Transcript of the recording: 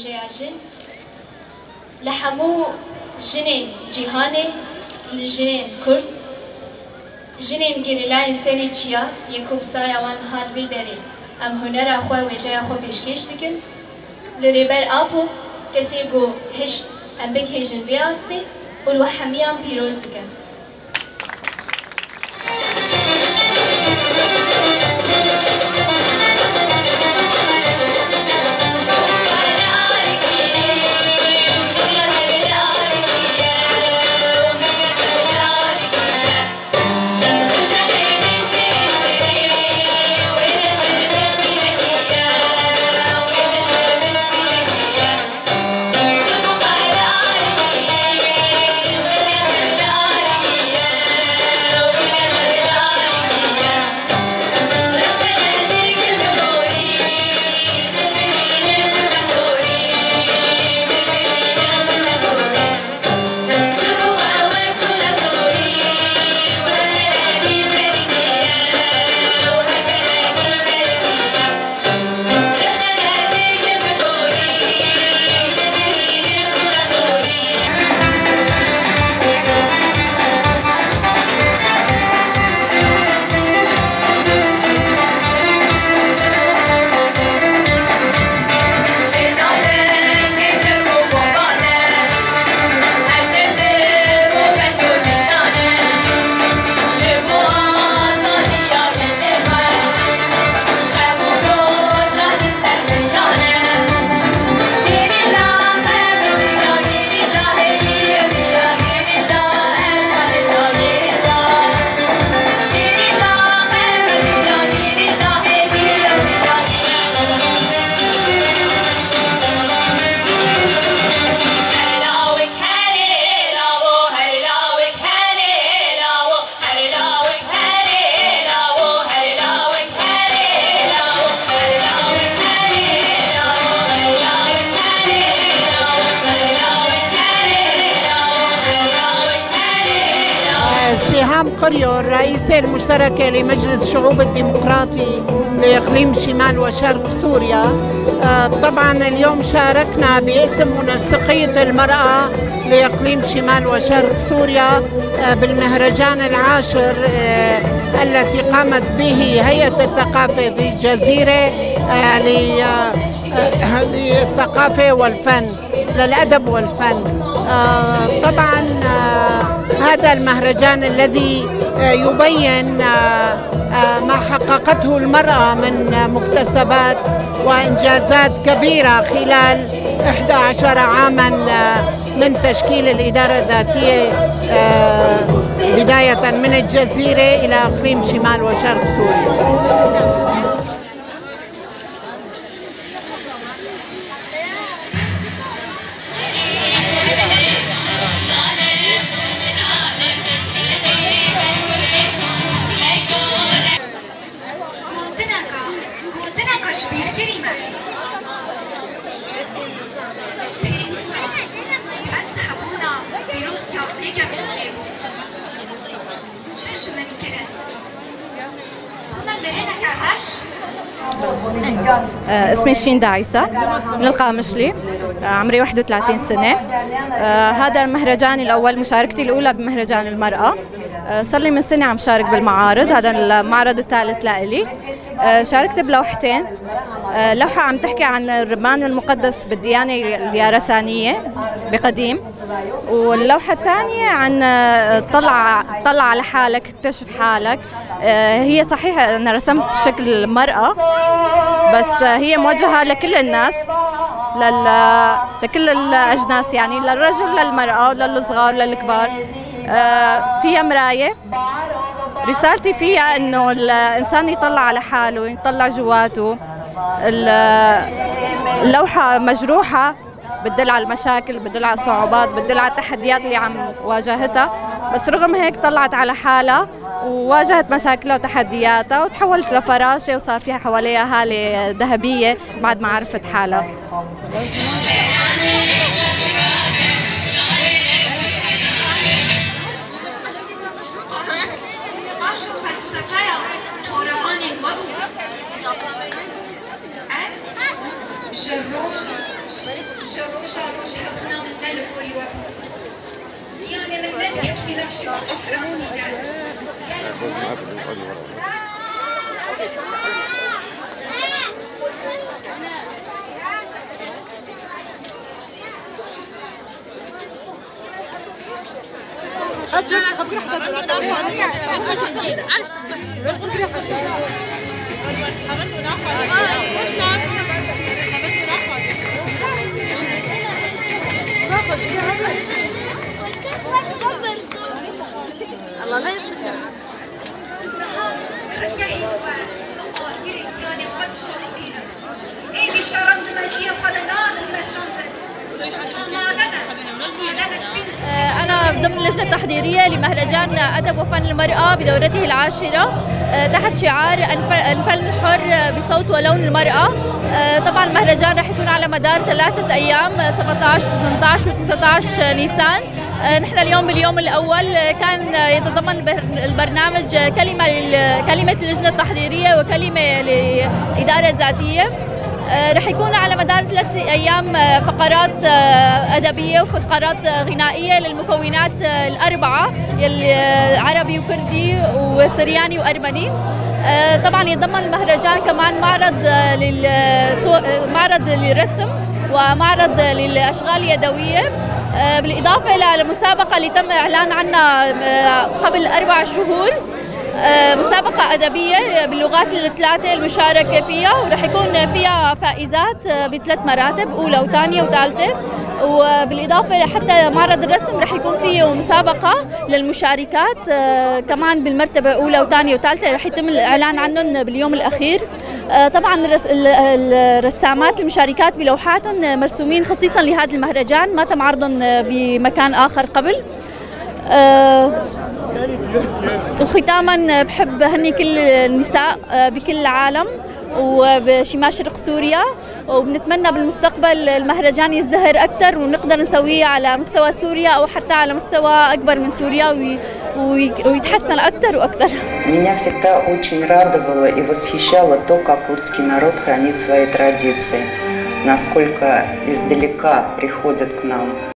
وجه جن لحمو جنين جهاني لجنين كرد جنين جريلاين سني تشيا يكوب سايا وان هاد فيدري ام هنر اخوه وجه اخوه بيشكيش دكن لريبر ابو كسي جو هشت ام بك هجن بياستي والوحميان بيروز دكن سهام قريو الرئيسة المشتركة لمجلس الشعوب الديمقراطي لإقليم شمال وشرق سوريا. طبعا اليوم شاركنا باسم منسقية المرأة لإقليم شمال وشرق سوريا بالمهرجان العاشر التي قامت به هيئة الثقافة في الجزيرة للثقافة والفن، للأدب والفن. طبعا هذا المهرجان الذي يبين ما حققته المرأة من مكتسبات وإنجازات كبيرة خلال 11 عاما من تشكيل الإدارة الذاتية بداية من الجزيرة إلى إقليم شمال وشرق سوريا. اسمي شيندا عيسى من القامشلي، عمري 31 سنة. هذا المهرجان الأول، مشاركتي الأولى بمهرجان المرأة. صار لي من سنة عم شارك بالمعارض، هذا المعرض الثالث لإلي. شاركت بلوحتين، لوحة عم تحكي عن الرمان المقدس بالديانة اليارسانية بقديم، واللوحة الثانية عن طلع على حالك، اكتشف حالك. هي صحيح أنا رسمت شكل المرأة بس هي موجهة لكل الناس، لكل الأجناس، يعني للرجل للمرأة وللصغار وللكبار. فيها مراية، رسالتي فيها إنه الإنسان يطلع على حاله، يطلع جواته. اللوحة مجروحة، بتدل على المشاكل، بتدل على الصعوبات، بتدل على التحديات اللي عم واجهتها، بس رغم هيك طلعت على حالها وواجهت مشاكلها وتحدياتها وتحولت لفراشة وصار فيها حواليها هالة ذهبية بعد ما عرفت حالها. جروج الله لا يترجع. أنا ضمن اللجنة التحضيرية لمهرجان أدب وفن المرأة بدورته العاشرة تحت شعار الفن الحر بصوت ولون المرأة. طبعا المهرجان رح يكون على مدار 3 أيام 17 و18 و19 نيسان. نحن اليوم باليوم الأول كان يتضمن البرنامج كلمة اللجنة التحضيرية وكلمة لإدارة ذاتية. رح يكون على مدار 3 أيام فقرات أدبية وفقرات غنائية للمكونات الأربعة عربي وكردي وسرياني وأرمني. طبعا يتضمن المهرجان كمان معرض للرسم ومعرض للأشغال اليدوية، بالإضافة إلى المسابقة اللي تم إعلان عنها قبل 4 شهور، مسابقة أدبية باللغات ال3 المشاركة فيها، ورح يكون فيها فائزات ب3 مراتب، أولى وثانية وثالثة. وبالإضافة حتى معرض الرسم رح يكون فيه مسابقة للمشاركات كمان بالمرتبة أولى وثانية وثالثة، رح يتم الإعلان عنهم باليوم الأخير. طبعا الرسامات المشاركات بلوحاتهم مرسومين خصيصا لهذا المهرجان، ما تم عرضهم بمكان آخر قبل. وختاما بحب هني كل النساء بكل العالم وبشمال شرق سوريا، وبنتمنى بالمستقبل المهرجان يزدهر أكثر ونقدر نسويه على مستوى سوريا أو حتى على مستوى أكبر من سوريا ويتحسن أكثر وأكثر. Меня всегда очень радовало и восхищало то, как курдский народ хранит свои традиции, насколько издалека приходят к нам